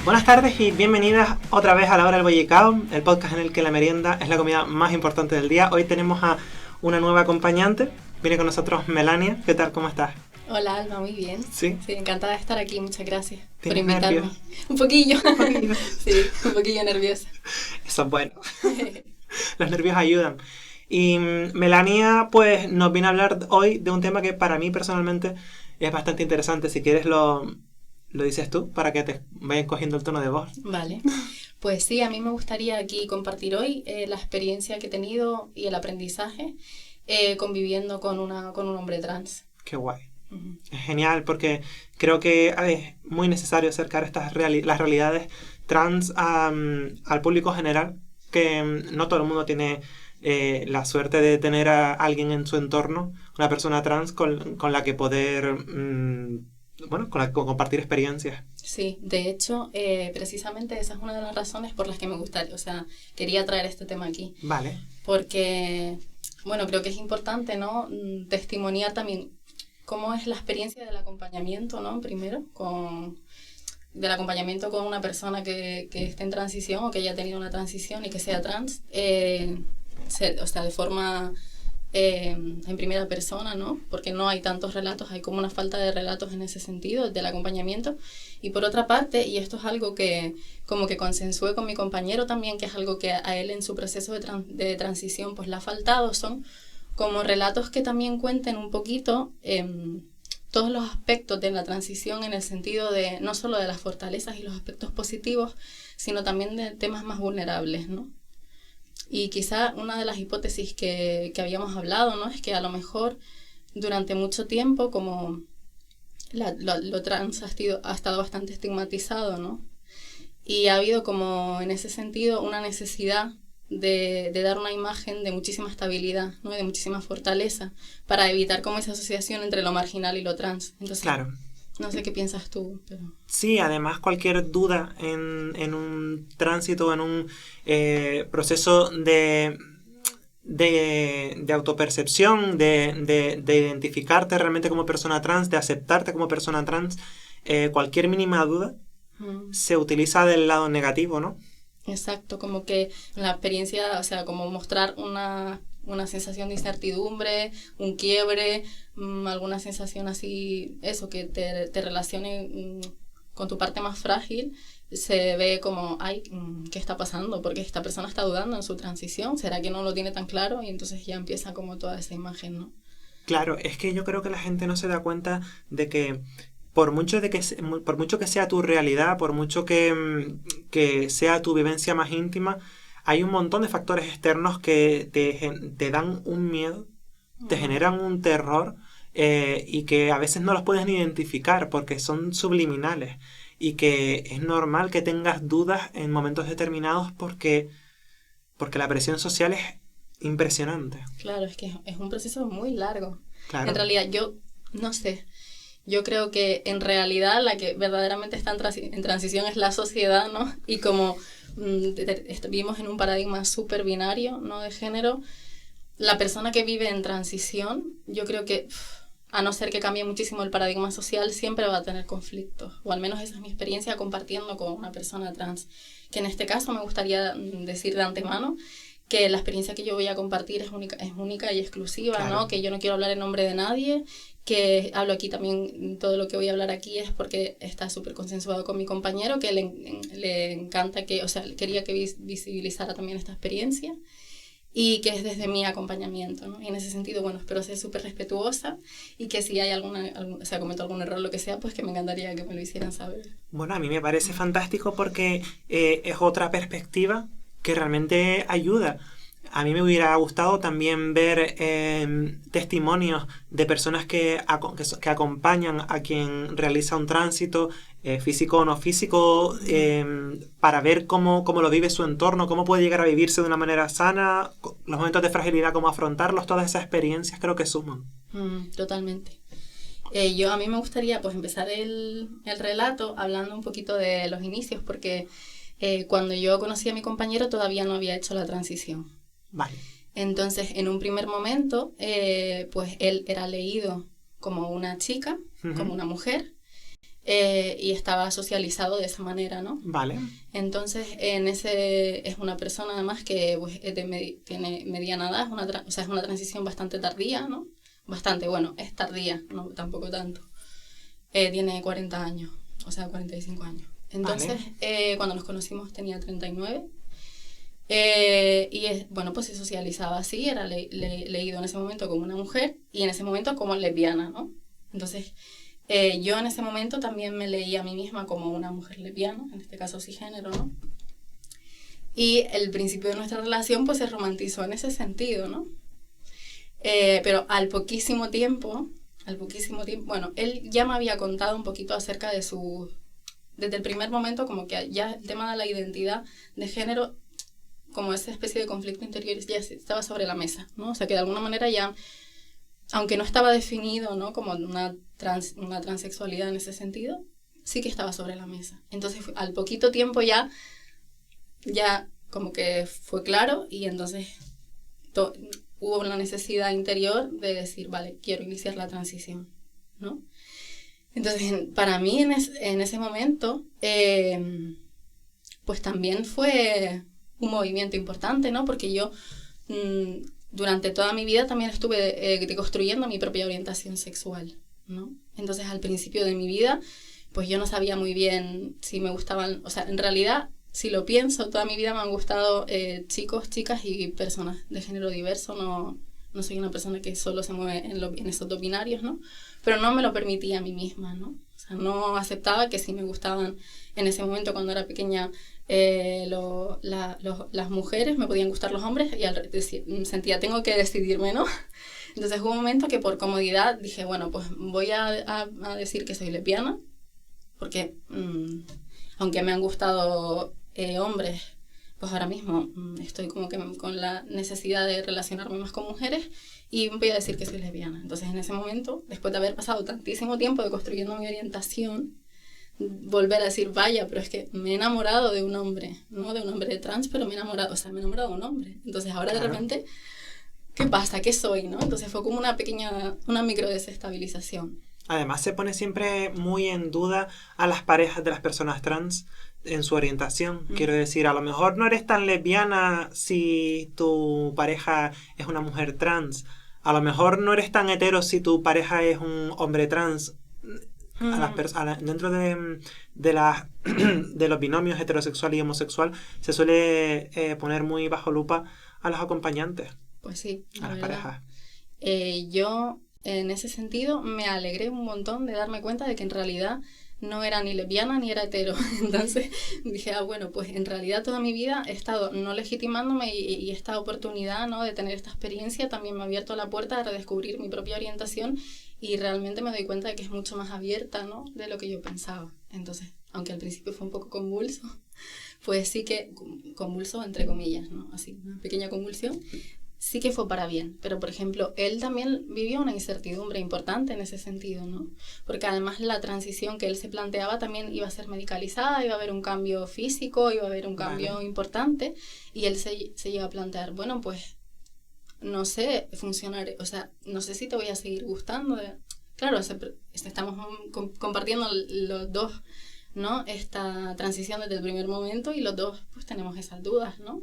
Buenas tardes y bienvenidas otra vez a La Hora del Bollicao, el podcast en el que la merienda es la comida más importante del día. Hoy tenemos a una nueva acompañante, viene con nosotros Melania. ¿Qué tal? ¿Cómo estás? Hola Alma, muy bien. Sí. Sí, encantada de estar aquí, muchas gracias por ¿Tienes invitarme. nervios? Un poquillo. Un poquillo. Sí, un poquillo nerviosa. Eso es bueno. Los nervios ayudan. Y Melania pues nos viene a hablar hoy de un tema que para mí personalmente es bastante interesante. Si quieres lo dices tú para que te vayan cogiendo el tono de voz. Vale. Pues sí, a mí me gustaría aquí compartir hoy la experiencia que he tenido y el aprendizaje conviviendo con un hombre trans. Qué guay. Ujú. Es genial porque creo que es muy necesario acercar las realidades trans al público general, que no todo el mundo tiene la suerte de tener a alguien en su entorno, una persona trans con la que poder, con la que compartir experiencias. Sí, de hecho, precisamente esa es una de las razones por las que me gustaría, o sea, quería traer este tema aquí. Vale. Porque, bueno, creo que es importante, ¿no? Testimoniar también cómo es la experiencia del acompañamiento, ¿no? Primero, del acompañamiento con una persona que esté en transición o que haya tenido una transición y que sea trans, o sea, de forma en primera persona, ¿no? Porque no hay tantos relatos, hay como una falta de relatos en ese sentido, del acompañamiento. Y por otra parte, y esto es algo que como que consensué con mi compañero también, que es algo que a él en su proceso de transición pues le ha faltado, son como relatos que también cuenten un poquito todos los aspectos de la transición en el sentido de no solo de las fortalezas y los aspectos positivos, sino también de temas más vulnerables, ¿no? Y quizá una de las hipótesis que habíamos hablado, ¿no? Es que a lo mejor durante mucho tiempo como lo trans ha estado bastante estigmatizado, ¿no? Y ha habido como en ese sentido una necesidad de dar una imagen de muchísima estabilidad, ¿no? Y de muchísima fortaleza para evitar como esa asociación entre lo marginal y lo trans. Entonces, Claro. no sé qué piensas tú, pero... Sí, además cualquier duda en un tránsito, en un proceso de autopercepción, de identificarte realmente como persona trans, de aceptarte como persona trans, cualquier mínima duda se utiliza del lado negativo, ¿no? Exacto, como que la experiencia, o sea, como mostrar una sensación de incertidumbre, un quiebre, alguna sensación así, eso, que te relacione con tu parte más frágil, se ve como, ay, ¿qué está pasando? Porque esta persona está dudando en su transición, ¿será que no lo tiene tan claro? Y entonces ya empieza como toda esa imagen, ¿no? Claro, es que yo creo que la gente no se da cuenta de que por mucho que sea tu realidad, por mucho que sea tu vivencia más íntima, hay un montón de factores externos que te dan un miedo, te generan un terror y que a veces no los puedes ni identificar porque son subliminales y que es normal que tengas dudas en momentos determinados porque la presión social es impresionante. Claro, es que es un proceso muy largo. Claro. En realidad, yo no sé. Yo creo que en realidad la que verdaderamente está en transición es la sociedad, ¿no? Y como vivimos en un paradigma súper binario, ¿no? De género, la persona que vive en transición, yo creo que, a no ser que cambie muchísimo el paradigma social, siempre va a tener conflictos. O al menos esa es mi experiencia compartiendo con una persona trans. Que en este caso me gustaría decir de antemano que la experiencia que yo voy a compartir es única y exclusiva, Claro. ¿no? Que yo no quiero hablar en nombre de nadie, que hablo aquí también, todo lo que voy a hablar aquí es porque está súper consensuado con mi compañero, que le encanta que, o sea, quería que visibilizara también esta experiencia y que es desde mi acompañamiento, ¿no? Y en ese sentido, bueno, espero ser súper respetuosa y que si hay o sea, cometo algún error, lo que sea, pues que me encantaría que me lo hicieran saber. Bueno, a mí me parece fantástico porque es otra perspectiva que realmente ayuda. A mí me hubiera gustado también ver testimonios de personas que acompañan a quien realiza un tránsito físico o no físico para ver cómo lo vive su entorno, cómo puede llegar a vivirse de una manera sana, los momentos de fragilidad, cómo afrontarlos, todas esas experiencias creo que suman. Totalmente. A mí me gustaría pues empezar el relato hablando un poquito de los inicios, porque cuando yo conocí a mi compañero todavía no había hecho la transición. Vale. Entonces, en un primer momento, pues él era leído como una chica, como una mujer, y estaba socializado de esa manera, ¿no? Vale. Entonces, es una persona además que pues, tiene mediana edad, o sea, es una transición bastante tardía, ¿no? Bastante, bueno, es tardía, no tampoco tanto. Tiene 40 años, o sea, 45 años. Entonces, vale. Cuando nos conocimos tenía 39. Bueno, pues se socializaba así, era leído en ese momento como una mujer y en ese momento como lesbiana, ¿no? Entonces, yo en ese momento también me leía a mí misma como una mujer lesbiana, en este caso cisgénero, ¿no? Y el principio de nuestra relación pues se romantizó en ese sentido, ¿no? Pero al poquísimo tiempo, bueno, él ya me había contado un poquito acerca de desde el primer momento, como que ya el tema de la identidad de género, como esa especie de conflicto interior, ya estaba sobre la mesa, ¿no? O sea, que de alguna manera ya, aunque no estaba definido, ¿no? Como una transexualidad en ese sentido, sí que estaba sobre la mesa. Entonces, al poquito tiempo ya como que fue claro y entonces hubo una necesidad interior de decir, vale, quiero iniciar la transición, ¿no? Entonces, para mí en ese momento, pues también fue un movimiento importante, ¿no? Porque yo durante toda mi vida también estuve deconstruyendo mi propia orientación sexual, ¿no? Entonces, al principio de mi vida, pues yo no sabía muy bien si me gustaban, o sea, en realidad, si lo pienso, toda mi vida me han gustado chicos, chicas y personas de género diverso, no soy una persona que solo se mueve en esos dos binarios, ¿no? Pero no me lo permitía a mí misma, ¿no? O sea, no aceptaba que si me gustaban en ese momento cuando era pequeña las mujeres, me podían gustar los hombres y sentía, tengo que decidirme, ¿no? Entonces hubo un momento que por comodidad dije, bueno, pues voy a decir que soy lesbiana, porque aunque me han gustado hombres, pues ahora mismo estoy como que con la necesidad de relacionarme más con mujeres y voy a decir que soy lesbiana. Entonces en ese momento, después de haber pasado tantísimo tiempo construyendo mi orientación, volver a decir, vaya, pero es que me he enamorado de un hombre, no de un hombre trans, pero me he enamorado de un hombre. Entonces ahora de repente, ¿qué pasa? ¿Qué soy? ¿No? Entonces fue como una micro desestabilización. Además se pone siempre muy en duda a las parejas de las personas trans en su orientación. Quiero decir, a lo mejor no eres tan lesbiana si tu pareja es una mujer trans. A lo mejor no eres tan hetero si tu pareja es un hombre trans. Dentro de los binomios heterosexual y homosexual se suele poner muy bajo lupa a los acompañantes. Pues sí, a las parejas. Yo en ese sentido me alegré un montón de darme cuenta de que en realidad no era ni lesbiana ni era hetero. Entonces dije, bueno, pues en realidad toda mi vida he estado no legitimándome y esta oportunidad, ¿no?, de tener esta experiencia también me ha abierto la puerta a redescubrir mi propia orientación y realmente me doy cuenta de que es mucho más abierta, ¿no?, de lo que yo pensaba. Entonces, aunque al principio fue un poco convulso, pues sí que, convulso entre comillas, ¿no?, así, una pequeña convulsión, sí que fue para bien, pero por ejemplo, él también vivió una incertidumbre importante en ese sentido, ¿no? Porque además la transición que él se planteaba también iba a ser medicalizada, iba a haber un cambio físico, iba a haber un cambio importante, y él se llega a plantear, bueno, pues, no sé funcionar, o sea, no sé si te voy a seguir gustando. Claro, estamos compartiendo los dos, ¿no?, esta transición desde el primer momento y los dos pues tenemos esas dudas, ¿no?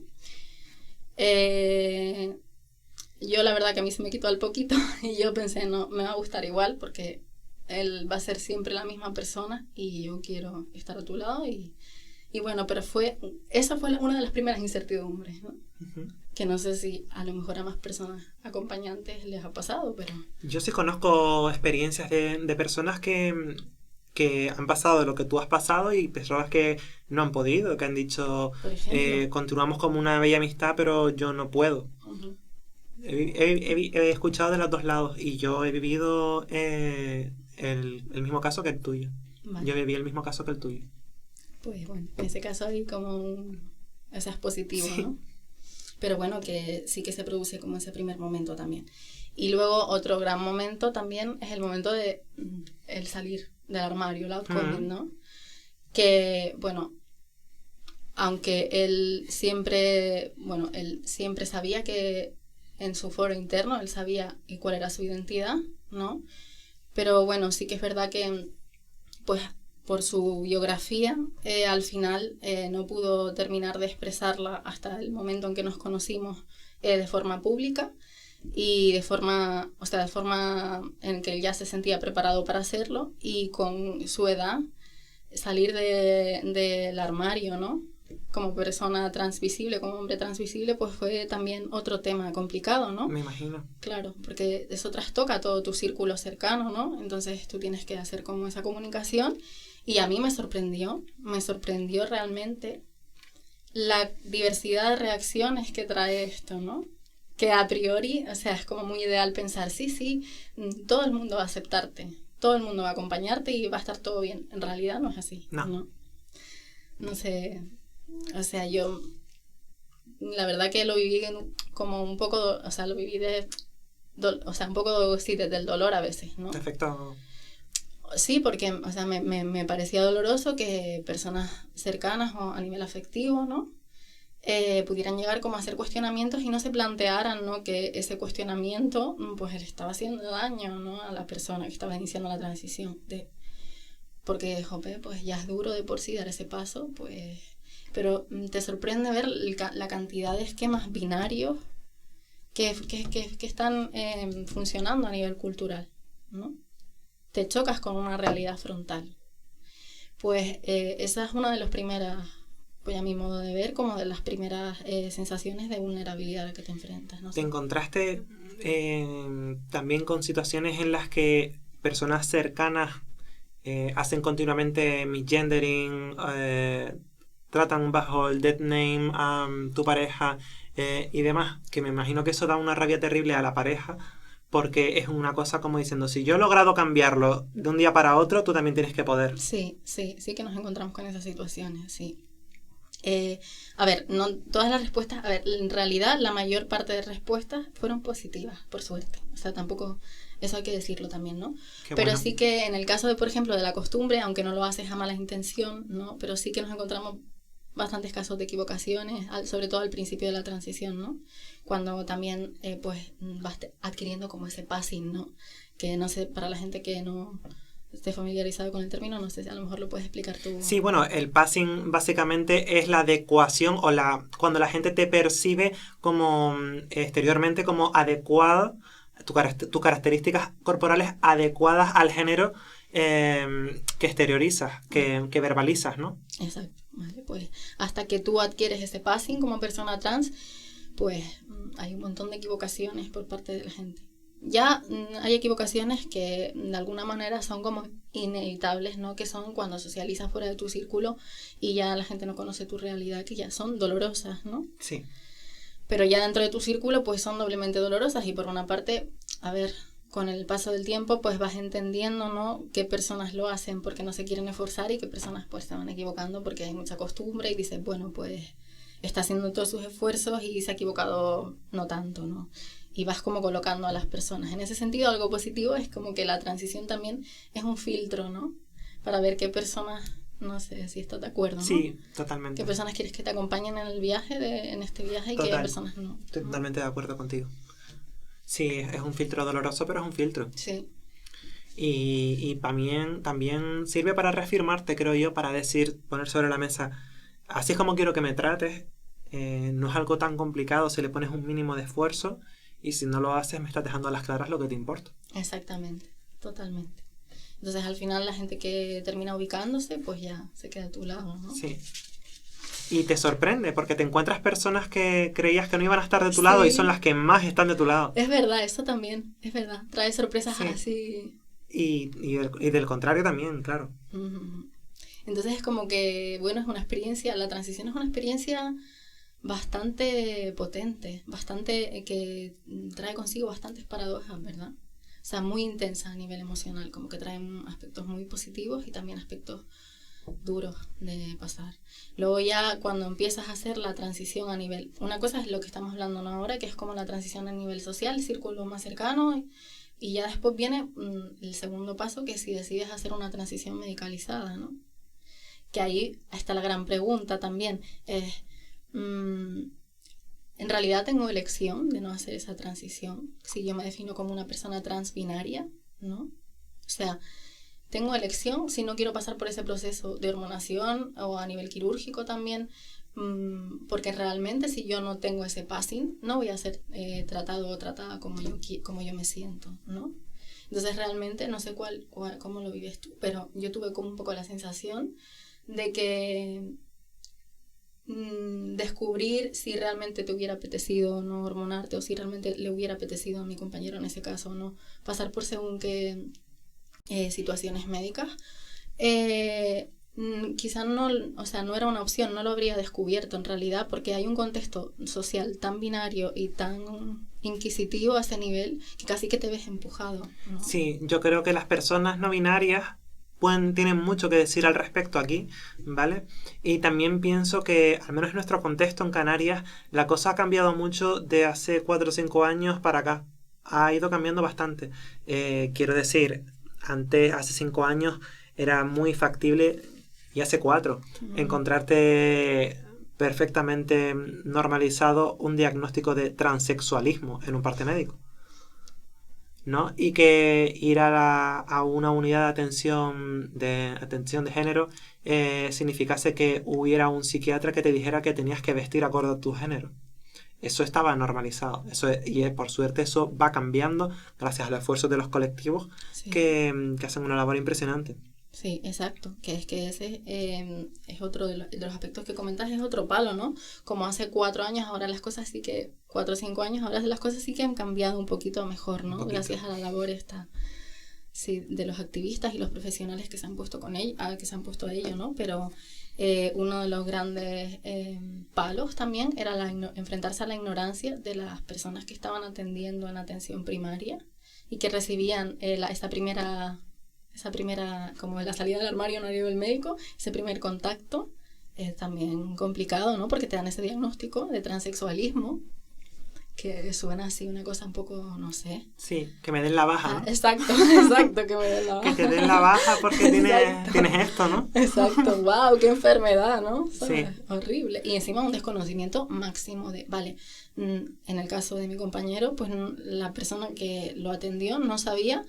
Yo la verdad que a mí se me quitó al poquito y yo pensé, no, me va a gustar igual porque él va a ser siempre la misma persona y yo quiero estar a tu lado y bueno, pero esa fue una de las primeras incertidumbres, ¿no? Uh-huh. Que no sé si a lo mejor a más personas acompañantes les ha pasado, pero... Yo sí conozco experiencias de personas que han pasado lo que tú has pasado y personas que no han podido, que han dicho, continuamos como una bella amistad, pero yo no puedo. Uh-huh. He escuchado de los dos lados y yo he vivido el mismo caso que el tuyo. Vale. Yo viví el mismo caso que el tuyo. Pues bueno, en ese caso hay como ese es positivo, sí, ¿no? Pero bueno, que sí que se produce como ese primer momento también. Y luego otro gran momento también es el momento de el salir del armario, el outcoming, ¿no? Que, bueno, aunque él siempre sabía que en su foro interno, él sabía cuál era su identidad, ¿no? Pero bueno, sí que es verdad que, pues, por su biografía, al final no pudo terminar de expresarla hasta el momento en que nos conocimos de forma pública y de forma en que él ya se sentía preparado para hacerlo, y con su edad salir del armario, ¿no? Como persona transvisible, como hombre transvisible, pues fue también otro tema complicado, ¿no? Me imagino. Claro, porque eso trastoca todo tu círculo cercano, ¿no? Entonces tú tienes que hacer como esa comunicación, y a mí me sorprendió realmente la diversidad de reacciones que trae esto, ¿no? Que a priori, o sea, es como muy ideal pensar, sí, todo el mundo va a aceptarte, todo el mundo va a acompañarte y va a estar todo bien. En realidad no es así, ¿no? No sé, o sea, yo la verdad que lo viví como un poco, o sea, lo viví un poco, sí, desde el dolor a veces, ¿no? Perfecto. Sí, porque, o sea, me parecía doloroso que personas cercanas o a nivel afectivo, ¿no? Pudieran llegar como a hacer cuestionamientos y no se plantearan, ¿no? Que ese cuestionamiento pues le estaba haciendo daño, ¿no? A la persona que estaba iniciando la transición. Porque, jope, pues ya es duro de por sí dar ese paso, pues... Pero te sorprende ver la cantidad de esquemas binarios que están funcionando a nivel cultural, ¿no? Te chocas con una realidad frontal. Pues esa es una de las primeras, pues a mi modo de ver, como de las primeras sensaciones de vulnerabilidad a la que te enfrentas, ¿no? ¿Te encontraste también con situaciones en las que personas cercanas hacen continuamente misgendering, tratan bajo el dead name a tu pareja y demás? Que me imagino que eso da una rabia terrible a la pareja, porque es una cosa como diciendo, si yo he logrado cambiarlo de un día para otro, tú también tienes que poder. Sí que nos encontramos con esas situaciones, sí. A ver, no todas las respuestas, a ver, en realidad la mayor parte de respuestas fueron positivas, por suerte. O sea, tampoco, eso hay que decirlo también, ¿no? Pero Bueno. sí que en el caso de, por ejemplo, de la costumbre, aunque no lo haces a mala intención, ¿no? Pero sí que nos encontramos bastantes casos de equivocaciones, sobre todo al principio de la transición, ¿no? Cuando también, pues, vas adquiriendo como ese passing, ¿no? Que no sé, para la gente que no esté familiarizado con el término, no sé si a lo mejor lo puedes explicar tú. Sí, bueno, el passing básicamente es la adecuación o cuando la gente te percibe como exteriormente como adecuada, tus características corporales adecuadas al género que exteriorizas, que verbalizas, ¿no? Exacto, vale, pues hasta que tú adquieres ese passing como persona trans, pues hay un montón de equivocaciones por parte de la gente. Ya hay equivocaciones que de alguna manera son como inevitables, ¿no? Que son cuando socializas fuera de tu círculo y ya la gente no conoce tu realidad, que ya son dolorosas, ¿no? Sí. Pero ya dentro de tu círculo pues son doblemente dolorosas, y por una parte, a ver, con el paso del tiempo pues vas entendiendo, ¿no? Qué personas lo hacen porque no se quieren esforzar y qué personas pues se van equivocando porque hay mucha costumbre, y dices, bueno, pues está haciendo todos sus esfuerzos y se ha equivocado no tanto, ¿no? Y vas como colocando a las personas. En ese sentido, algo positivo es como que la transición también es un filtro, ¿no? Para ver qué personas, no sé si estás de acuerdo, ¿no? Sí, totalmente. ¿Qué personas quieres que te acompañen en el viaje, en este viaje, y qué personas no? Estoy totalmente de acuerdo contigo. Sí, es un filtro doloroso, pero es un filtro. Sí. Y también sirve para reafirmarte, creo yo, para decir, poner sobre la mesa, así es como quiero que me trates, no es algo tan complicado si le pones un mínimo de esfuerzo, y si no lo haces me estás dejando a las claras lo que te importa. Exactamente, totalmente. Entonces al final la gente que termina ubicándose pues ya se queda a tu lado, ¿no? Sí. Y te sorprende porque te encuentras personas que creías que no iban a estar de tu lado y son las que más están de tu lado. Es verdad, eso también, es verdad. Trae sorpresas así. Y del contrario también, claro. Uh-huh. Entonces es como que, bueno, es una experiencia, la transición es una experiencia bastante potente, bastante que trae consigo bastantes paradojas, ¿verdad? O sea, muy intensa a nivel emocional, como que traen aspectos muy positivos y también aspectos duros de pasar. Luego ya cuando empiezas a hacer la transición a nivel... Una cosa es lo que estamos hablando ahora, que es como la transición a nivel social, círculo más cercano, y ya después viene el segundo paso, que es si decides hacer una transición medicalizada, ¿no? Que ahí está la gran pregunta también. En realidad tengo elección de no hacer esa transición, si yo me defino como una persona trans binaria, ¿no? O sea, tengo elección si no quiero pasar por ese proceso de hormonación o a nivel quirúrgico también, porque realmente si yo no tengo ese passing, no voy a ser tratado o tratada como yo me siento, ¿no? Entonces realmente no sé cómo lo vives tú, pero yo tuve como un poco la sensación de que descubrir si realmente te hubiera apetecido no hormonarte o si realmente le hubiera apetecido a mi compañero en ese caso no pasar por según qué situaciones médicas, quizá no, o sea, no era una opción, no lo habría descubierto en realidad, porque hay un contexto social tan binario y tan inquisitivo a ese nivel que casi que te ves empujado, ¿no? Sí, yo creo que las personas no binarias tienen mucho que decir al respecto aquí, ¿vale? Y también pienso que, al menos en nuestro contexto en Canarias, la cosa ha cambiado mucho de hace 4 o 5 años para acá. Ha ido cambiando bastante. Quiero decir, hace 5 años, era muy factible, y hace 4, encontrarte perfectamente normalizado un diagnóstico de transexualismo en un parte médico, ¿no? Y que ir a una unidad de atención de género significase que hubiera un psiquiatra que te dijera que tenías que vestir acorde a tu género. Eso estaba normalizado. Por suerte eso va cambiando gracias al esfuerzo de los colectivos, Sí. que hacen una labor impresionante. Sí, exacto, que ese es otro de los aspectos que comentas, es otro palo, ¿no? Como hace 4 años, ahora las cosas sí que, 4 o 5 años, ahora las cosas sí que han cambiado un poquito mejor, ¿no? Gracias a la labor sí, de los activistas y los profesionales que se han puesto a ello, ¿no? Pero uno de los grandes palos también era enfrentarse a la ignorancia de las personas que estaban atendiendo en atención primaria y que recibían esa primera, como la salida del armario no del médico, ese primer contacto es también complicado, ¿no? Porque te dan ese diagnóstico de transexualismo que suena así una cosa un poco, no sé. Sí, que me den la baja, ¿no? Exacto, que me den la baja. Que te den la baja porque tienes esto, ¿no? Exacto, wow, qué enfermedad, ¿no? Sí. Horrible. Y encima un desconocimiento máximo en el caso de mi compañero, pues la persona que lo atendió no sabía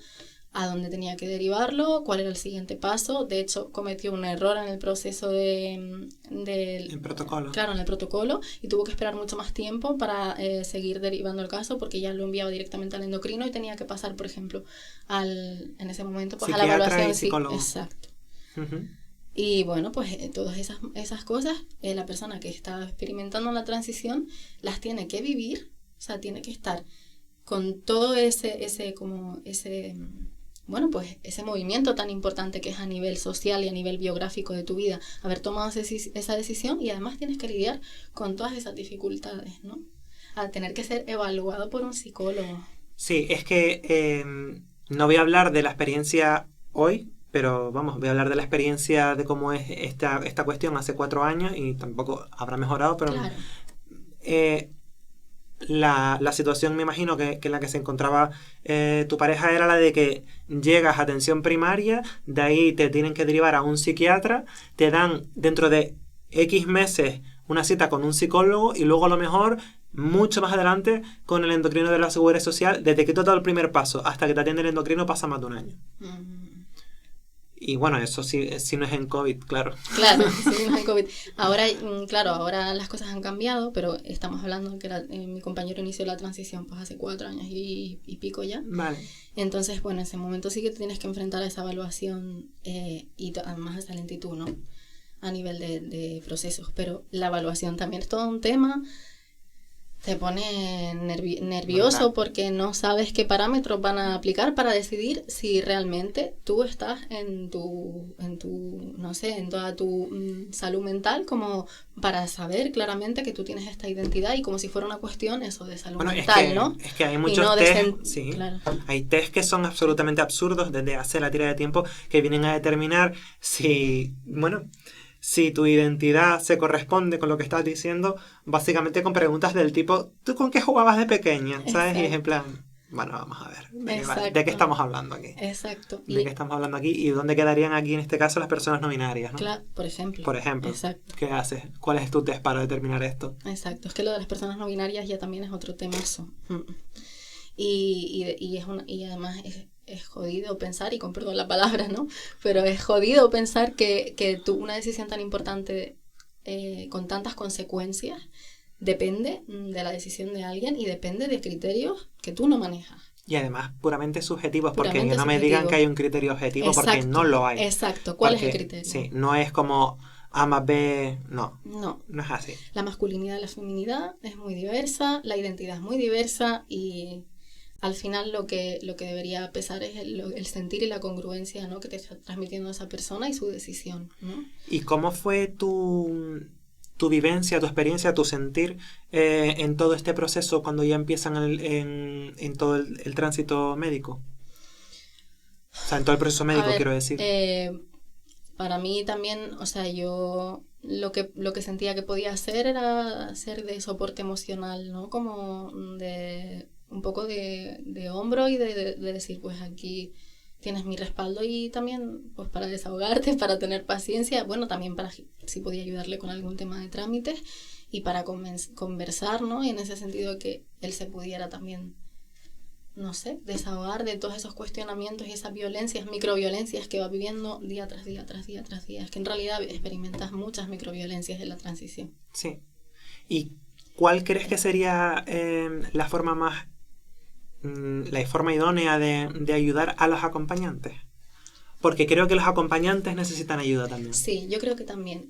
a dónde tenía que derivarlo, cuál era el siguiente paso. De hecho, cometió un error en el proceso del protocolo. Claro, en el protocolo, y tuvo que esperar mucho más tiempo para seguir derivando el caso, porque ya lo enviaba directamente al endocrino y tenía que pasar, por ejemplo, en ese momento, pues a la evaluación. Y psicólogo. Sí, exacto. Y bueno, pues todas esas cosas, la persona que está experimentando la transición las tiene que vivir, o sea, tiene que estar con todo ese movimiento tan importante que es a nivel social y a nivel biográfico de tu vida, haber tomado esa decisión, y además tienes que lidiar con todas esas dificultades, ¿no? Al tener que ser evaluado por un psicólogo. Sí, es que no voy a hablar de la experiencia hoy, pero vamos, voy a hablar de la experiencia de cómo es esta cuestión hace 4 años, y tampoco habrá mejorado, pero claro. La situación, me imagino que en la que se encontraba tu pareja era la de que llegas a atención primaria, de ahí te tienen que derivar a un psiquiatra, te dan dentro de X meses una cita con un psicólogo, y luego a lo mejor mucho más adelante con el endocrino de la Seguridad Social. Desde que tú has dado el primer paso hasta que te atiende el endocrino pasa más de 1 año. Y bueno, eso sí, si no es en COVID, claro. Claro, si no es en COVID. Ahora las cosas han cambiado, pero estamos hablando que mi compañero inició la transición pues hace 4 años y pico ya. Vale. Entonces, bueno, en ese momento sí que te tienes que enfrentar a esa evaluación y además a esa lentitud, ¿no? A nivel de procesos. Pero la evaluación también es todo un tema. Te pone nervioso porque no sabes qué parámetros van a aplicar para decidir si realmente tú estás en toda tu salud mental, como para saber claramente que tú tienes esta identidad, y como si fuera una cuestión eso de salud mental, ¿no? Es que hay muchos test, sí, claro. Hay test que son absolutamente absurdos desde hace la tira de tiempo, que vienen a determinar si tu identidad se corresponde con lo que estás diciendo, básicamente con preguntas del tipo, ¿tú con qué jugabas de pequeña? ¿Sabes? Exacto. Y es en plan, bueno, vamos a ver, ¿de qué estamos hablando aquí? Exacto. ¿De qué estamos hablando aquí? ¿Y dónde quedarían aquí en este caso las personas no binarias, ¿no? Claro, por ejemplo. Exacto. ¿Qué haces? ¿Cuál es tu test para determinar esto? Exacto, es que lo de las personas no binarias ya también es otro temazo. Y además es jodido pensar, y con perdón la palabra, ¿no? Pero es jodido pensar que una decisión tan importante con tantas consecuencias depende de la decisión de alguien y depende de criterios que tú no manejas. Y además puramente subjetivos, porque Puramente no me digan que hay un criterio objetivo, porque no lo hay. Exacto. ¿Cuál es el Porque, criterio? sí, no es como A más B, no es así. La masculinidad y la feminidad es muy diversa, la identidad es muy diversa y al final lo que debería pesar es el sentir y la congruencia, ¿no? que te está transmitiendo esa persona y su decisión, ¿no? ¿Y cómo fue tu vivencia, tu experiencia, tu sentir en todo este proceso cuando ya empiezan en todo el tránsito médico? O sea, en todo el proceso médico, quiero decir. Para mí también, o sea, yo lo que sentía que podía hacer era ser de soporte emocional, ¿no? Como de un poco de hombro y de decir, pues aquí tienes mi respaldo, y también pues para desahogarte, para tener paciencia, bueno, también para si podía ayudarle con algún tema de trámites y para conversar, ¿no? Y en ese sentido que él se pudiera también, no sé, desahogar de todos esos cuestionamientos y esas violencias, microviolencias que va viviendo día tras día, tras día, tras día. Es que en realidad experimentas muchas microviolencias de la transición. Sí. ¿Y cuál crees que sería la forma idónea de ayudar a los acompañantes? Porque creo que los acompañantes necesitan ayuda también. Sí, yo creo que también.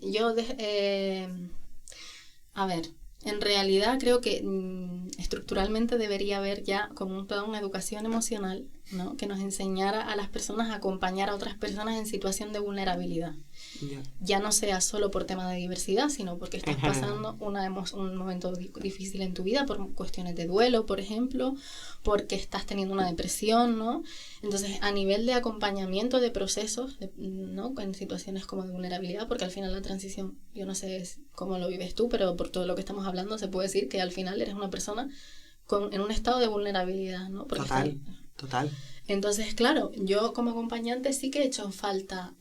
A ver, en realidad creo que estructuralmente debería haber ya como toda una educación emocional, ¿no? Que nos enseñara a las personas a acompañar a otras personas en situación de vulnerabilidad. Yeah. Ya no sea solo por tema de diversidad, sino porque estás pasando un momento difícil en tu vida por cuestiones de duelo, por ejemplo, porque estás teniendo una depresión, ¿no? Entonces, a nivel de acompañamiento de procesos, ¿no? En situaciones como de vulnerabilidad, porque al final la transición, yo no sé cómo lo vives tú, pero por todo lo que estamos hablando se puede decir que al final eres una persona en un estado de vulnerabilidad, ¿no? Porque Total. Entonces, claro, yo como acompañante sí que he hecho en falta,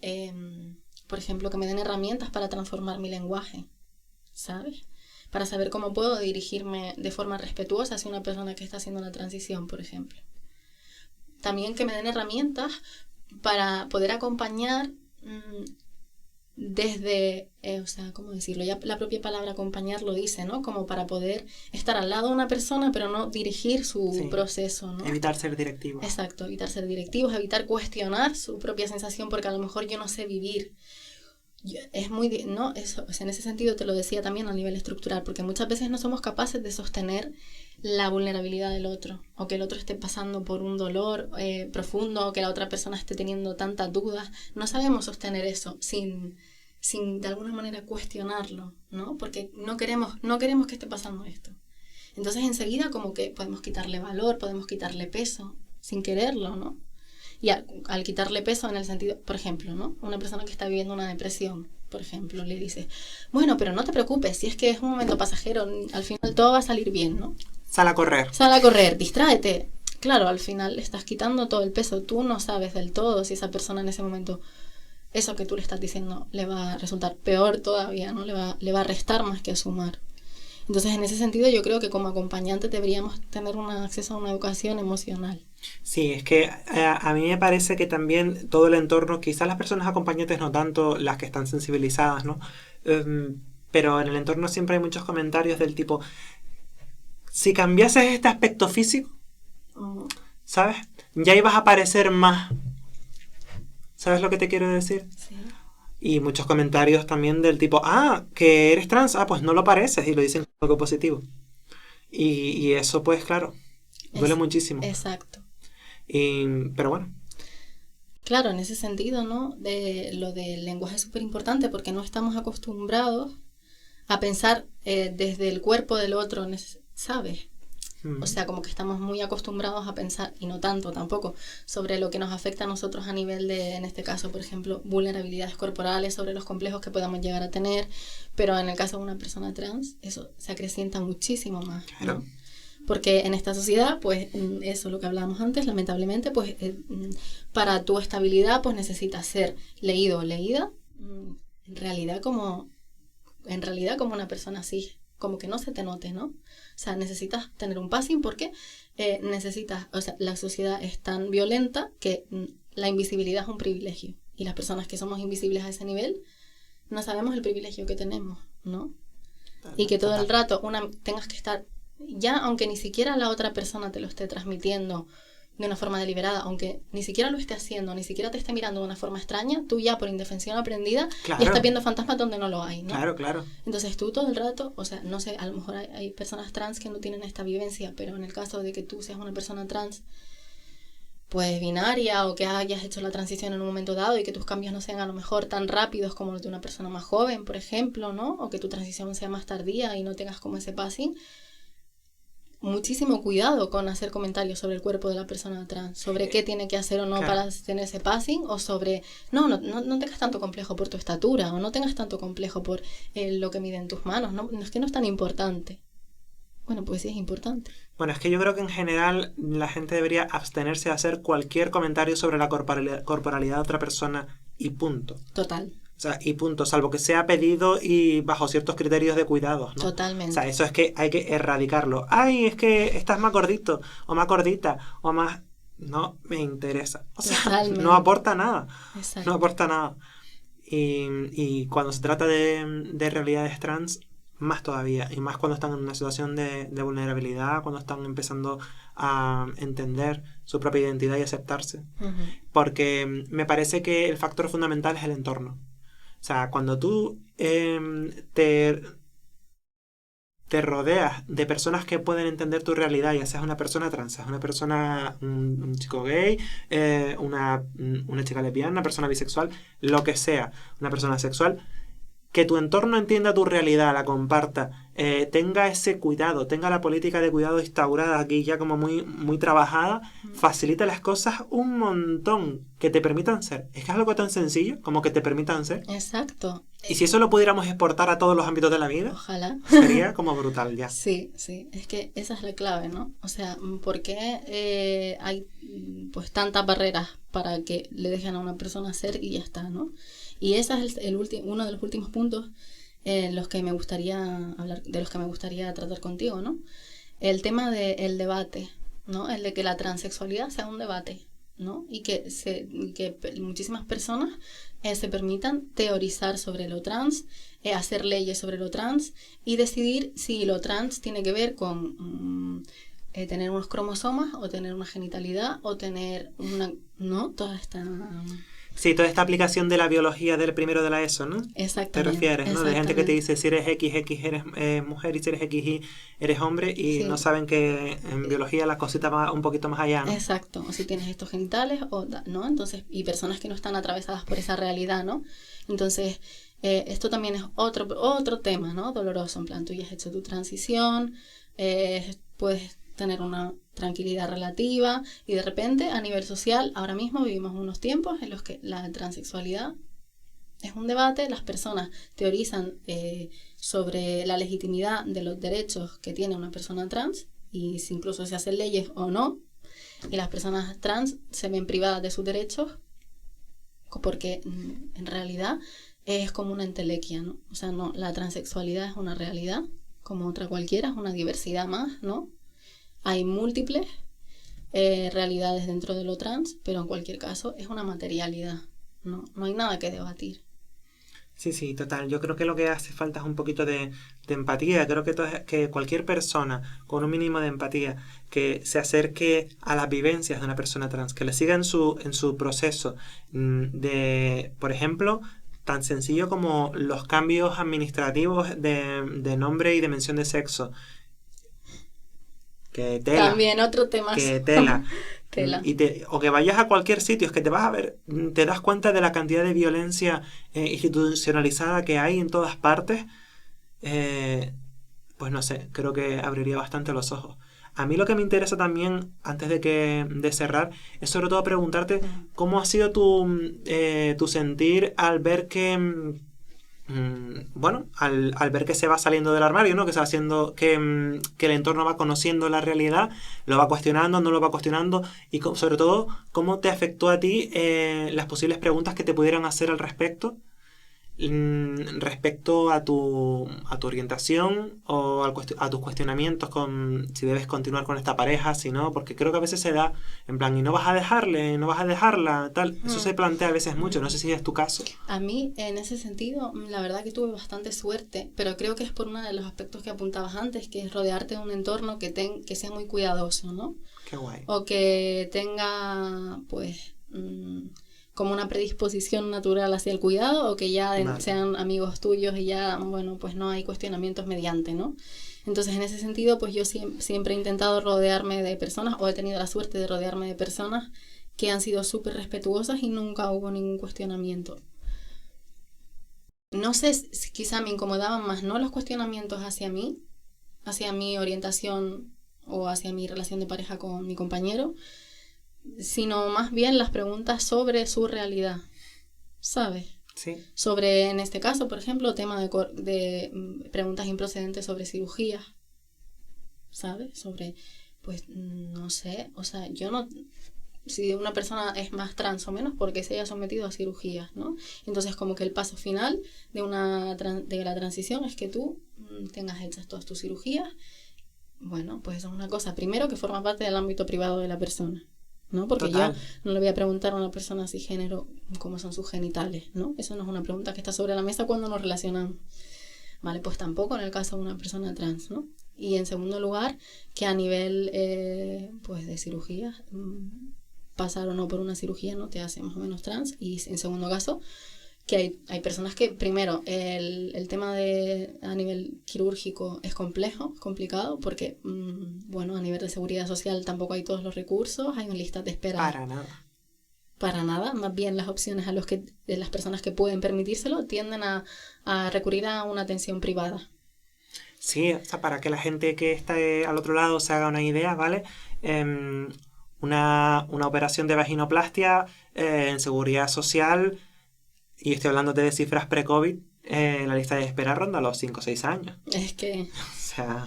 por ejemplo, que me den herramientas para transformar mi lenguaje, ¿sabes? Para saber cómo puedo dirigirme de forma respetuosa hacia una persona que está haciendo una transición, por ejemplo. También que me den herramientas para poder acompañar desde, o sea, ¿cómo decirlo? Ya la propia palabra acompañar lo dice, ¿no? Como para poder estar al lado de una persona, pero no dirigir su proceso, ¿no? Evitar ser directivos. Exacto, evitar ser directivos, evitar cuestionar su propia sensación, porque a lo mejor yo no sé vivir. Es muy, ¿no? Eso, o sea, en ese sentido te lo decía también a nivel estructural, porque muchas veces no somos capaces de sostener la vulnerabilidad del otro, o que el otro esté pasando por un dolor profundo, o que la otra persona esté teniendo tantas dudas. No sabemos sostener eso sin de alguna manera cuestionarlo, ¿no? Porque no queremos que esté pasando esto. Entonces enseguida como que podemos quitarle valor, podemos quitarle peso, sin quererlo, ¿no? Y al quitarle peso en el sentido, por ejemplo, ¿no? Una persona que está viviendo una depresión, por ejemplo, le dice, bueno, pero no te preocupes, si es que es un momento pasajero, al final todo va a salir bien, ¿no? Sal a correr. Sal a correr, distráete. Claro, al final le estás quitando todo el peso. Tú no sabes del todo si esa persona en ese momento, eso que tú le estás diciendo, le va a resultar peor todavía, ¿no? Le va a restar más que a sumar. Entonces, en ese sentido, yo creo que como acompañante deberíamos tener un acceso a una educación emocional. Sí, es que a mí me parece que también todo el entorno, quizás las personas acompañantes no tanto las que están sensibilizadas, ¿no? Pero en el entorno siempre hay muchos comentarios del tipo, si cambiases este aspecto físico, ¿sabes? Ya ibas a parecer más. ¿Sabes lo que te quiero decir? Sí. Y muchos comentarios también del tipo, que eres trans, pues no lo pareces, y lo dicen como algo positivo. Y eso, pues claro, duele muchísimo. Exacto. Pero bueno. Claro, en ese sentido, ¿no? Lo del lenguaje es súper importante porque no estamos acostumbrados a pensar desde el cuerpo del otro, ¿sabes? O sea, como que estamos muy acostumbrados a pensar, y no tanto tampoco, sobre lo que nos afecta a nosotros a nivel de, en este caso, por ejemplo, vulnerabilidades corporales, sobre los complejos que podamos llegar a tener, pero en el caso de una persona trans, eso se acrecienta muchísimo más, ¿no? Claro. Porque en esta sociedad, pues, eso lo que hablábamos antes, lamentablemente, pues, para tu estabilidad, pues, necesitas ser leído o leída, en realidad como una persona así, como que no se te note, ¿no? O sea, necesitas tener un passing porque o sea, la sociedad es tan violenta que la invisibilidad es un privilegio. Y las personas que somos invisibles a ese nivel no sabemos el privilegio que tenemos, ¿no? Y que todo el rato tengas que estar, ya aunque ni siquiera la otra persona te lo esté transmitiendo de una forma deliberada, aunque ni siquiera lo esté haciendo, ni siquiera te esté mirando de una forma extraña, tú ya por indefensión aprendida Claro. ya estás viendo fantasmas donde no lo hay, ¿no? Claro, claro. Entonces tú todo el rato, o sea, no sé, a lo mejor hay personas trans que no tienen esta vivencia, pero en el caso de que tú seas una persona trans, pues binaria, o que hayas hecho la transición en un momento dado y que tus cambios no sean a lo mejor tan rápidos como los de una persona más joven, por ejemplo, ¿no? O que tu transición sea más tardía y no tengas como ese passing. Muchísimo cuidado con hacer comentarios sobre el cuerpo de la persona trans, sobre qué tiene que hacer o no, claro, para tener ese passing, o sobre, no tengas tanto complejo por tu estatura, o no tengas tanto complejo por lo que miden tus manos, no, es que no es tan importante. Bueno, pues sí es importante. Bueno, es que yo creo que en general la gente debería abstenerse de hacer cualquier comentario sobre la corporalidad de otra persona y punto. Total. O sea, y punto, salvo que sea pedido y bajo ciertos criterios de cuidados, ¿no? Totalmente. O sea, eso es que hay que erradicarlo. Ay, es que estás más gordito, o más gordita, o más... No me interesa. O sea, totalmente. No aporta nada. Exacto. No aporta nada. Y cuando se trata de realidades trans, más todavía. Y más cuando están en una situación de vulnerabilidad, cuando están empezando a entender su propia identidad y aceptarse. Uh-huh. Porque me parece que el factor fundamental es el entorno. O sea, cuando tú te rodeas de personas que pueden entender tu realidad, ya seas una persona trans, seas una persona, un chico gay, una chica lesbiana, una persona bisexual, lo que sea, una persona sexual, que tu entorno entienda tu realidad, la comparta, tenga ese cuidado, tenga la política de cuidado instaurada aquí ya como muy, muy trabajada, facilita las cosas un montón, que te permitan ser. Es que es algo tan sencillo como que te permitan ser. Exacto. Y si eso lo pudiéramos exportar a todos los ámbitos de la vida, ojalá, sería como brutal ya. Sí, es que esa es la clave, ¿no? O sea, ¿por qué hay pues tantas barreras para que le dejen a una persona ser y ya está, ¿no? Y ese es uno de los últimos puntos de los que me gustaría tratar contigo, ¿no? El tema del debate, ¿no? El de que la transexualidad sea un debate, ¿no? Y que muchísimas personas se permitan teorizar sobre lo trans, hacer leyes sobre lo trans y decidir si lo trans tiene que ver con tener unos cromosomas o tener una genitalidad o tener ¿no? Toda esta... Sí, toda esta aplicación de la biología del primero de la ESO, ¿no? Exactamente. Te refieres, ¿no? De gente que te dice si eres XX eres mujer y si eres XY eres hombre y sí, no saben que en biología las cositas van un poquito más allá, ¿no? Exacto, o si tienes estos genitales, ¿no? Entonces, y personas que no están atravesadas por esa realidad, ¿no? Entonces, esto también es otro tema, ¿no? Doloroso, en plan, tú ya has hecho tu transición, puedes tener una tranquilidad relativa y de repente a nivel social ahora mismo vivimos unos tiempos en los que la transexualidad es un debate, las personas teorizan sobre la legitimidad de los derechos que tiene una persona trans y si incluso se hacen leyes o no, y las personas trans se ven privadas de sus derechos porque en realidad es como una entelequia, ¿no? O sea, no, la transexualidad es una realidad como otra cualquiera, es una diversidad más, ¿no? Hay múltiples realidades dentro de lo trans, pero en cualquier caso es una materialidad, no hay nada que debatir. Sí, total. Yo creo que lo que hace falta es un poquito de empatía. Creo que cualquier persona con un mínimo de empatía que se acerque a las vivencias de una persona trans, que le siga en su proceso de, por ejemplo, tan sencillo como los cambios administrativos de nombre y de mención de sexo. Que tela. También otro tema. Que tela. Tela. O que vayas a cualquier sitio, es que te vas a ver, te das cuenta de la cantidad de violencia institucionalizada que hay en todas partes. Pues no sé, creo que abriría bastante los ojos. A mí lo que me interesa también, antes de cerrar, es sobre todo preguntarte cómo ha sido tu sentir al ver que... bueno, al ver que se va saliendo del armario, ¿no? Que se va haciendo, que el entorno va conociendo la realidad, lo va cuestionando, no lo va cuestionando, y sobre todo, cómo te afectó a ti las posibles preguntas que te pudieran hacer al respecto, respecto a tu orientación o a tus cuestionamientos con si debes continuar con esta pareja, si no, porque creo que a veces se da en plan, y no vas a dejarle, no vas a dejarla, tal. Eso se plantea a veces mucho, no sé si es tu caso. A mí, en ese sentido, la verdad que tuve bastante suerte, pero creo que es por uno de los aspectos que apuntabas antes, que es rodearte de un entorno que sea muy cuidadoso, ¿no? Qué guay. O que tenga, pues, como una predisposición natural hacia el cuidado, o que ya sean amigos tuyos y ya, bueno, pues no hay cuestionamientos mediante, ¿no? Entonces, en ese sentido, pues yo siempre he intentado rodearme de personas, o he tenido la suerte de rodearme de personas que han sido súper respetuosas y nunca hubo ningún cuestionamiento. No sé si quizá me incomodaban más no los cuestionamientos hacia mi orientación o hacia mi relación de pareja con mi compañero, sino más bien las preguntas sobre su realidad, ¿sabes? Sí. Sobre, en este caso, por ejemplo, tema de preguntas improcedentes sobre cirugías, ¿sabes? Sobre, pues, no sé, o sea, yo no... Si una persona es más trans o menos porque se haya sometido a cirugías, ¿no? Entonces, como que el paso final de la transición es que tú tengas hechas todas tus cirugías. Bueno, pues eso es una cosa, primero, que forma parte del ámbito privado de la persona, ¿no? Porque Total. Yo no le voy a preguntar a una persona cisgénero cómo son sus genitales, ¿no? Eso no es una pregunta que está sobre la mesa cuando nos relacionamos. Vale, pues tampoco en el caso de una persona trans, ¿no? Y en segundo lugar, que a nivel pues de cirugías, pasar o no por una cirugía no te hace más o menos trans. Y en segundo caso, que hay personas que, primero, el tema a nivel quirúrgico es complicado, porque, bueno, a nivel de seguridad social tampoco hay todos los recursos, hay una lista de espera. Para nada, más bien las opciones de las personas que pueden permitírselo tienden a recurrir a una atención privada. Sí, o sea, para que la gente que está al otro lado se haga una idea, ¿vale? Una operación de vaginoplastia en seguridad social, y estoy hablando de cifras pre-COVID, la lista de espera ronda los 5 o 6 años. Es que... O sea...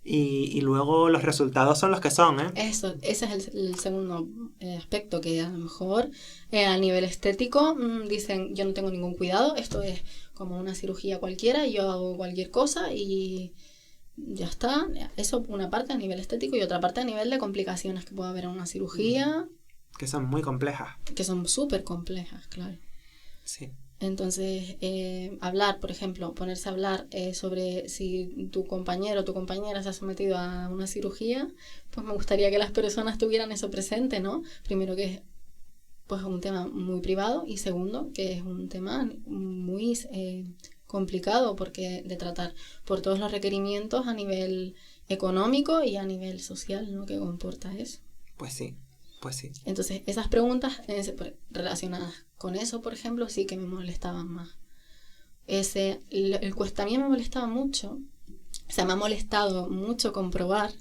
Y luego los resultados son los que son, ¿eh? Ese es el segundo aspecto, que a lo mejor a nivel estético dicen, yo no tengo ningún cuidado, esto es como una cirugía cualquiera, yo hago cualquier cosa y ya está. Eso una parte a nivel estético y otra parte a nivel de complicaciones que puede haber en una cirugía. Que son muy complejas. Que son súper complejas, claro. Sí. Entonces, hablar, por ejemplo, ponerse a hablar sobre si tu compañero o tu compañera se ha sometido a una cirugía, pues me gustaría que las personas tuvieran eso presente, ¿no? Primero, que es pues un tema muy privado, y segundo, que es un tema muy complicado de tratar por todos los requerimientos a nivel económico y a nivel social, ¿no? Que comporta eso. Pues sí. Entonces, esas preguntas relacionadas con eso, por ejemplo, sí que me molestaban más. También me molestaba mucho, o sea, me ha molestado mucho comprobar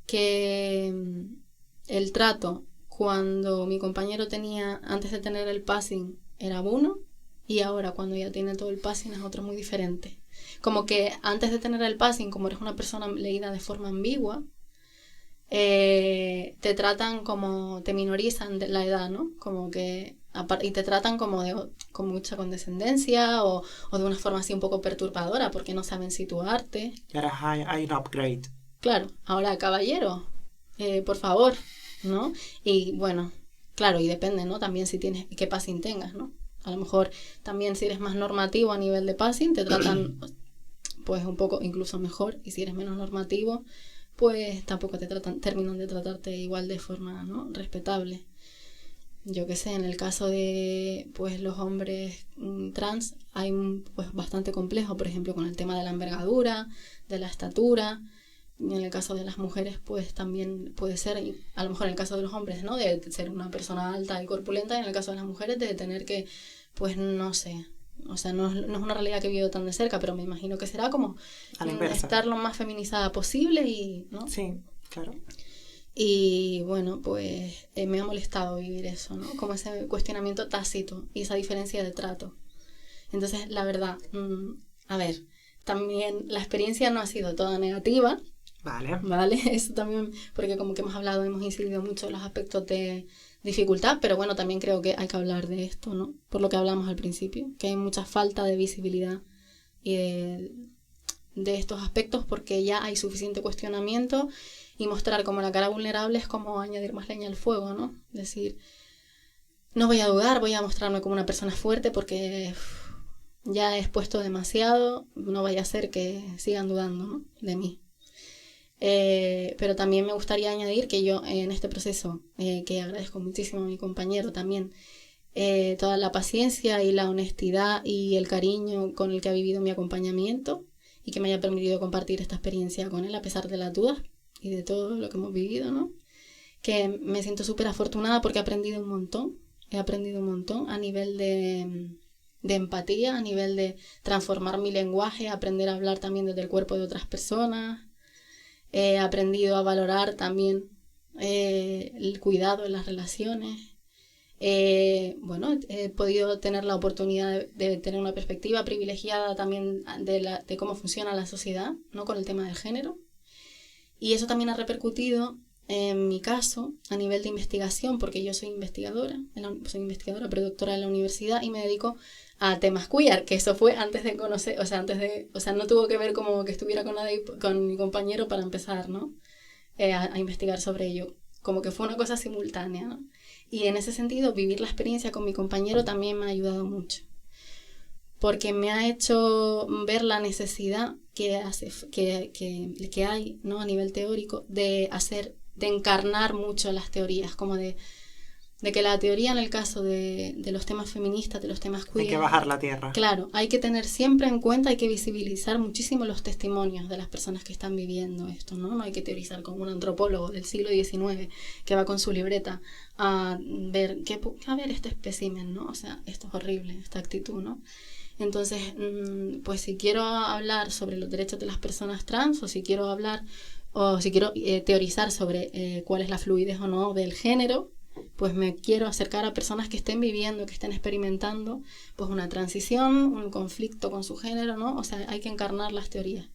que el trato cuando mi compañero tenía, antes de tener el passing, era uno, y ahora cuando ya tiene todo el passing es otro muy diferente. Como que antes de tener el passing, como eres una persona leída de forma ambigua, te tratan como, te minorizan la edad, ¿no? Como que, y te tratan como con mucha condescendencia o de una forma así un poco perturbadora, porque no saben situarte. Y ahora hay un upgrade. Claro, ahora caballero, por favor, ¿no? Y bueno, claro, y depende, ¿no? También si tienes, qué passing tengas, ¿no? A lo mejor también si eres más normativo a nivel de passing, te tratan pues un poco incluso mejor, y si eres menos normativo, pues tampoco terminan de tratarte igual de forma, ¿no? Respetable. Yo qué sé, en el caso de pues los hombres trans hay pues bastante complejo, por ejemplo, con el tema de la envergadura, de la estatura. Y en el caso de las mujeres, pues también puede ser, a lo mejor en el caso de los hombres, ¿no? De ser una persona alta y corpulenta, y en el caso de las mujeres de tener que, pues no sé, o sea, no es una realidad que he vivido tan de cerca, pero me imagino que será como estar lo más feminizada posible y, ¿no? Sí, claro. Y bueno, pues me ha molestado vivir eso, ¿no? Como ese cuestionamiento tácito y esa diferencia de trato. Entonces, la verdad, a ver, también la experiencia no ha sido toda negativa. Vale. Eso también, porque como que hemos incidido mucho en los aspectos de dificultad, pero bueno, también creo que hay que hablar de esto, ¿no? Por lo que hablamos al principio, que hay mucha falta de visibilidad y de estos aspectos porque ya hay suficiente cuestionamiento y mostrar como la cara vulnerable es como añadir más leña al fuego, ¿no? Es decir, no voy a dudar, voy a mostrarme como una persona fuerte porque ya he expuesto demasiado, no vaya a ser que sigan dudando, ¿no? De mí. Pero también me gustaría añadir que yo en este proceso, que agradezco muchísimo a mi compañero también, toda la paciencia y la honestidad y el cariño con el que ha vivido mi acompañamiento y que me haya permitido compartir esta experiencia con él a pesar de las dudas y de todo lo que hemos vivido, ¿no? Que me siento súper afortunada porque he aprendido un montón a nivel de empatía, a nivel de transformar mi lenguaje, aprender a hablar también desde el cuerpo de otras personas. He aprendido a valorar también el cuidado en las relaciones. Bueno, he podido tener la oportunidad de tener una perspectiva privilegiada también de cómo funciona la sociedad, ¿no? Con el tema del género. Y eso también ha repercutido en mi caso a nivel de investigación, porque yo soy investigadora, predoctora de la universidad y me dedico a temas queer, que eso fue antes de conocer, o sea, no tuvo que ver como que estuviera con mi compañero para empezar, ¿no? A investigar sobre ello, como que fue una cosa simultánea, ¿no? Y en ese sentido, vivir la experiencia con mi compañero también me ha ayudado mucho, porque me ha hecho ver la necesidad que hay, ¿no? A nivel teórico, de encarnar mucho las teorías, como de que la teoría en el caso de los temas feministas, de los temas queer... Hay que bajar la tierra. Claro, hay que tener siempre en cuenta, hay que visibilizar muchísimo los testimonios de las personas que están viviendo esto, ¿no? No hay que teorizar como un antropólogo del siglo XIX que va con su libreta a ver este espécimen, ¿no? O sea, esto es horrible, esta actitud, ¿no? Entonces, pues si quiero hablar sobre los derechos de las personas trans o si quiero teorizar sobre cuál es la fluidez o no del género, pues me quiero acercar a personas que estén viviendo, que estén experimentando pues una transición, un conflicto con su género, ¿no? O sea, hay que encarnar las teorías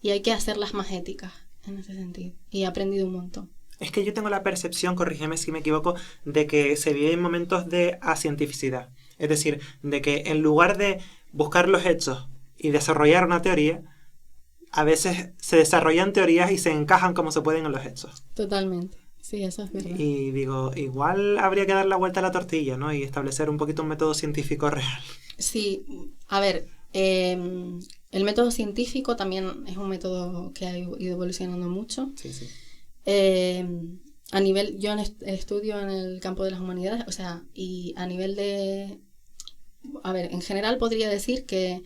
y hay que hacerlas más éticas en ese sentido. Y he aprendido un montón. Es que yo tengo la percepción, corrígeme si me equivoco, de que se viven momentos de asientificidad. Es decir, de que en lugar de buscar los hechos y desarrollar una teoría, a veces se desarrollan teorías y se encajan como se pueden en los hechos. Totalmente. Sí, eso es verdad. Y digo, igual habría que dar la vuelta a la tortilla, ¿no? Y establecer un poquito un método científico real. Sí, a ver, el método científico también es un método que ha ido evolucionando mucho. Sí, sí. A nivel, yo estudio en el campo de las humanidades, o sea, y a nivel en general podría decir que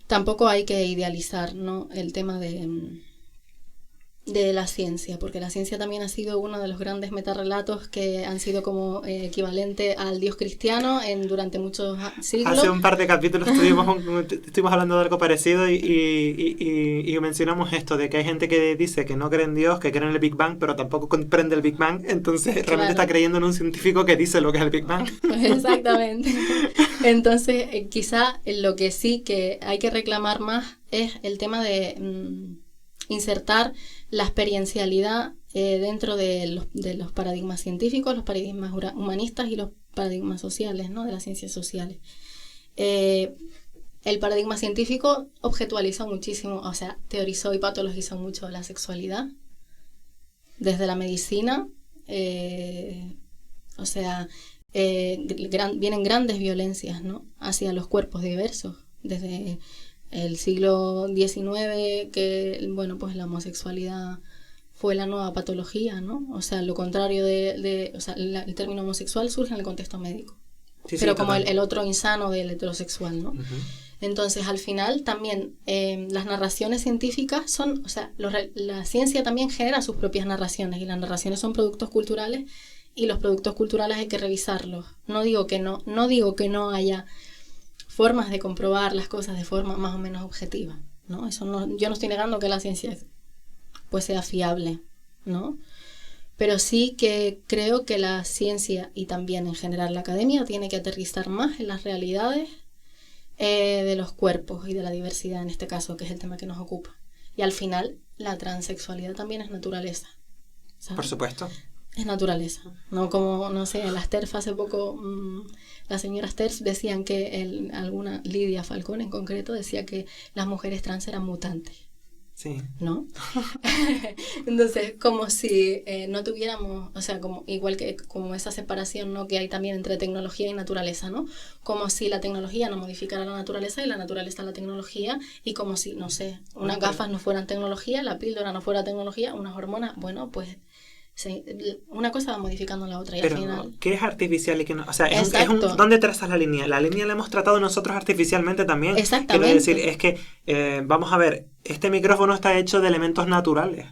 tampoco hay que idealizar, ¿no? El tema de la ciencia, porque la ciencia también ha sido uno de los grandes metarrelatos que han sido como equivalente al Dios cristiano durante muchos siglos. Hace un par de capítulos estuvimos hablando de algo parecido y mencionamos esto, de que hay gente que dice que no cree en Dios, que cree en el Big Bang, pero tampoco comprende el Big Bang, entonces realmente está creyendo en un científico que dice lo que es el Big Bang. Pues exactamente. Entonces, quizá lo que sí que hay que reclamar más es el tema de insertar la experiencialidad dentro de los paradigmas científicos, los paradigmas humanistas y los paradigmas sociales, ¿no? De las ciencias sociales. El paradigma científico objetualizó muchísimo, o sea, teorizó y patologizó mucho la sexualidad desde la medicina, vienen grandes violencias, ¿no? Hacia los cuerpos diversos, desde el siglo XIX, que, bueno, pues la homosexualidad fue la nueva patología, ¿no? O sea, lo contrario el término homosexual surge en el contexto médico, pero como el otro insano del heterosexual, ¿no? Uh-huh. Entonces, al final, también las narraciones científicas son, o sea, la ciencia también genera sus propias narraciones y las narraciones son productos culturales y los productos culturales hay que revisarlos. No digo que no haya formas de comprobar las cosas de forma más o menos objetiva, ¿no? Yo no estoy negando que la ciencia pues sea fiable, ¿no? Pero sí que creo que la ciencia y también en general la academia tiene que aterrizar más en las realidades de los cuerpos y de la diversidad en este caso, que es el tema que nos ocupa. Y al final la transexualidad también es naturaleza, ¿sabes? Por supuesto. Es naturaleza, no como, no sé, las TERF hace poco, las señoras TERF decían que alguna, Lidia Falcón en concreto, decía que las mujeres trans eran mutantes. Sí. ¿No? Entonces, como si no tuviéramos, o sea, como igual que como esa separación, ¿no?, que hay también entre tecnología y naturaleza, ¿no? Como si la tecnología no modificara la naturaleza y la naturaleza la tecnología, y como si, no sé, unas gafas no fueran tecnología, la píldora no fuera tecnología, unas hormonas, bueno, pues sí, una cosa va modificando la otra y pero, al final... ¿qué es artificial y qué no? O sea, Exacto. ¿dónde trazas la línea? La línea la hemos tratado nosotros artificialmente también. Exactamente. Quiero decir, es que, vamos a ver, este micrófono está hecho de elementos naturales,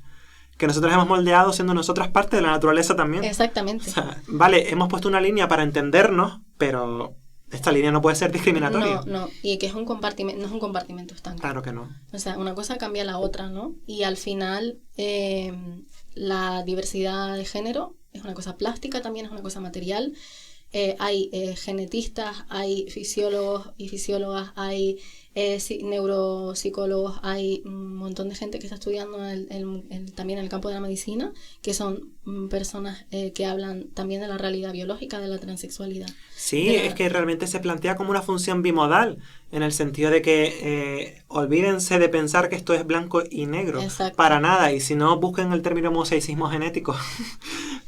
que nosotros hemos moldeado siendo nosotras parte de la naturaleza también. Exactamente. O sea, vale, hemos puesto una línea para entendernos, pero esta línea no puede ser discriminatoria. No, y que es un compartimento, no es un compartimento estanco. Claro que no. O sea, una cosa cambia a la otra, ¿no? Y al final, la diversidad de género es una cosa plástica, también es una cosa material. Hay genetistas, hay fisiólogos y fisiólogas, hay neuropsicólogos, hay un montón de gente que está estudiando también en el campo de la medicina, que son personas que hablan también de la realidad biológica de la transexualidad. Sí, es que realmente se plantea como una función bimodal, en el sentido de que olvídense de pensar que esto es blanco y negro. Exacto. Para nada, y si no, busquen el término mosaicismo genético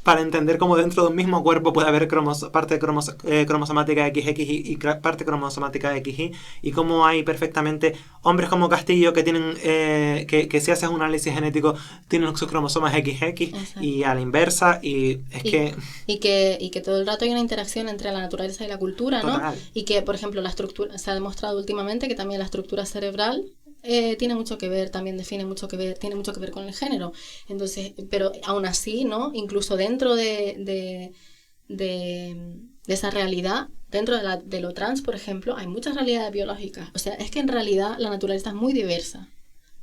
para entender cómo dentro de un mismo cuerpo puede haber parte cromosomática XX y parte cromosomática XY, y cómo hay perfectamente hombres como Castillo que tienen que si haces un análisis genético tienen sus cromosomas XX. Exacto. Y a la inversa, y que todo el rato hay una interacción entre la naturaleza y la cultura, ¿no? Total. Y que, por ejemplo, la estructura, se ha demostrado últimamente que también la estructura cerebral tiene mucho que ver, también tiene mucho que ver con el género. Entonces, pero aún así, ¿no? Incluso dentro de esa realidad, dentro de lo trans, por ejemplo, hay muchas realidades biológicas. O sea, es que en realidad la naturaleza es muy diversa,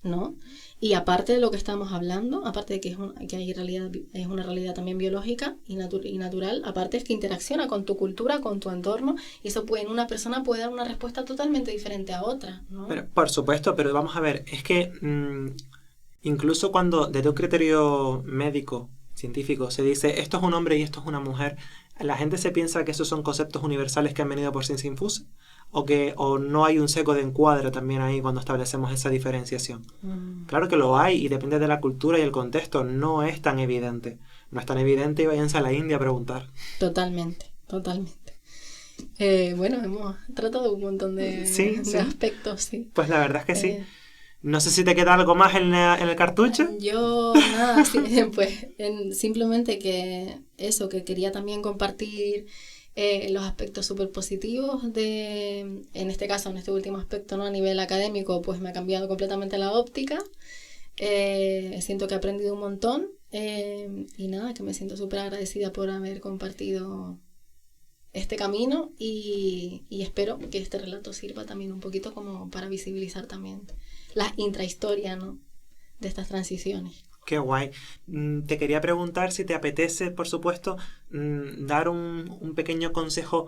¿no? Y aparte de lo que estamos hablando, aparte de que es una realidad también biológica y natural, aparte es que interacciona con tu cultura, con tu entorno, y eso una persona puede dar una respuesta totalmente diferente a otra, ¿no? Pero, por supuesto, pero vamos a ver, es que incluso cuando desde un criterio médico, científico, se dice esto es un hombre y esto es una mujer, la gente se piensa que esos son conceptos universales que han venido por ciencia infusa, o no hay un seco de encuadre también ahí cuando establecemos esa diferenciación. Claro que lo hay, y depende de la cultura y el contexto, no es tan evidente. No es tan evidente, y váyanse a la India a preguntar. Totalmente. Bueno, hemos tratado un montón de aspectos, sí. Pues la verdad es que sí. No sé si te queda algo más en el cartucho. Yo, nada, sí, pues simplemente que quería también compartir los aspectos súper positivos en este caso, en este último aspecto, ¿no? A nivel académico, pues me ha cambiado completamente la óptica. Siento que he aprendido un montón y nada, que me siento súper agradecida por haber compartido este camino y espero que este relato sirva también un poquito como para visibilizar también la intrahistoria, ¿no?, de estas transiciones. Qué guay. Te quería preguntar si te apetece, por supuesto, dar un pequeño consejo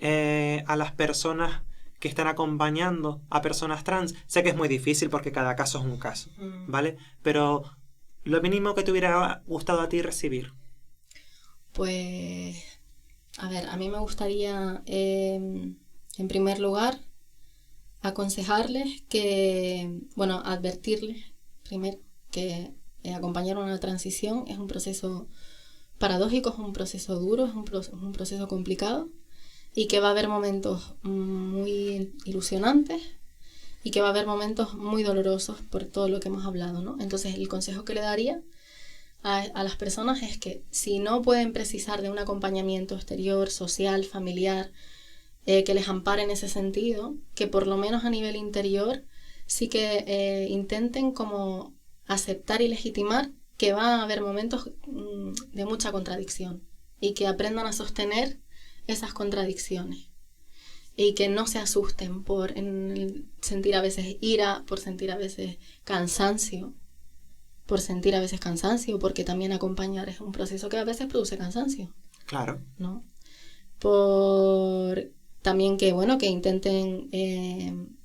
a las personas que están acompañando a personas trans. Sé que es muy difícil porque cada caso es un caso, ¿vale? Pero lo mínimo que te hubiera gustado a ti recibir. Pues, a ver, a mí me gustaría, en primer lugar, aconsejarles advertirles primero que acompañar una transición es un proceso paradójico, es un proceso duro, es un proceso complicado, y que va a haber momentos muy ilusionantes y que va a haber momentos muy dolorosos por todo lo que hemos hablado, ¿no? Entonces, el consejo que le daría a las personas es que si no pueden precisar de un acompañamiento exterior, social, familiar, que les ampare en ese sentido, que por lo menos a nivel interior sí que intenten como aceptar y legitimar que va a haber momentos de mucha contradicción y que aprendan a sostener esas contradicciones y que no se asusten por sentir a veces ira, por sentir a veces cansancio, porque también acompañar es un proceso que a veces produce cansancio. Claro. ¿No? Por también que intenten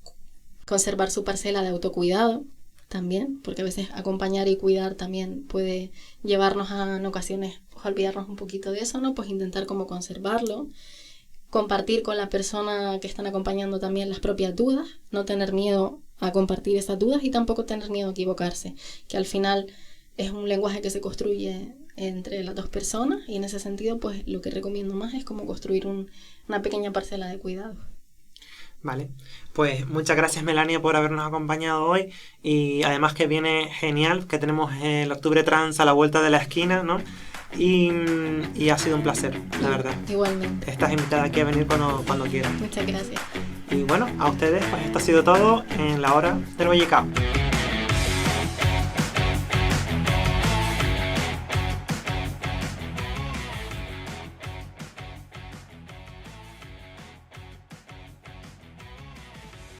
conservar su parcela de autocuidado también, porque a veces acompañar y cuidar también puede llevarnos en ocasiones pues olvidarnos un poquito de eso, ¿no? Pues intentar como conservarlo, compartir con la persona que están acompañando también las propias dudas, no tener miedo a compartir esas dudas y tampoco tener miedo a equivocarse, que al final es un lenguaje que se construye entre las dos personas y en ese sentido pues lo que recomiendo más es como construir una pequeña parcela de cuidado. Vale, pues muchas gracias Melania por habernos acompañado hoy y además que viene genial que tenemos el Octubre Trans a la vuelta de la esquina, ¿no? Y ha sido un placer, la verdad. Igualmente. Estás invitada aquí a venir cuando quieras. Muchas gracias. Y bueno, a ustedes pues esto ha sido todo en la hora del Vallecao.